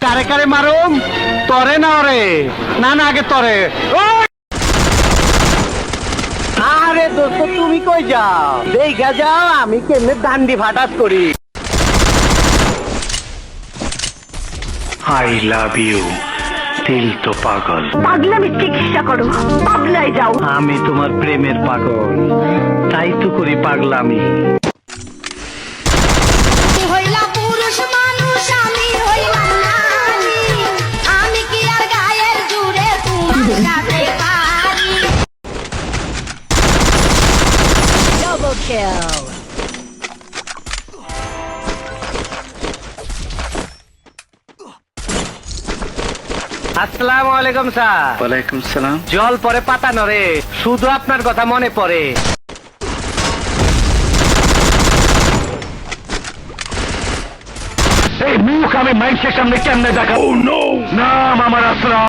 কারে কারে মারুম? তরে না ওরে? না না আগে তরে। আরে দোস্ত তুমি কই যাও? দেখা যাও আমি কেমনে দান্ডি ফাটাস করি। আই লাভ ইউ দিল তো পাগল। পাগলামি চিকিৎসা করো, পাগলায় যাও। আমি তোমার প্রেমের পাগল, তাই তো করি পাগলামি। হইলা পুরুষ মানুষ আমি হইলাম নারী, আমি কি আর গায়ের জুড়ে তোমার সাথে পারি। Double kill. আসসালামু আলাইকুম স্যার। ওয়ালাইকুম সালাম। জল পরে পাতা নরে, শুধু আপনার কথা মনে পড়ে। এই মুখ আমি মাইকের সামনে কেমনে দেখাবো? নাম আমার আসরা।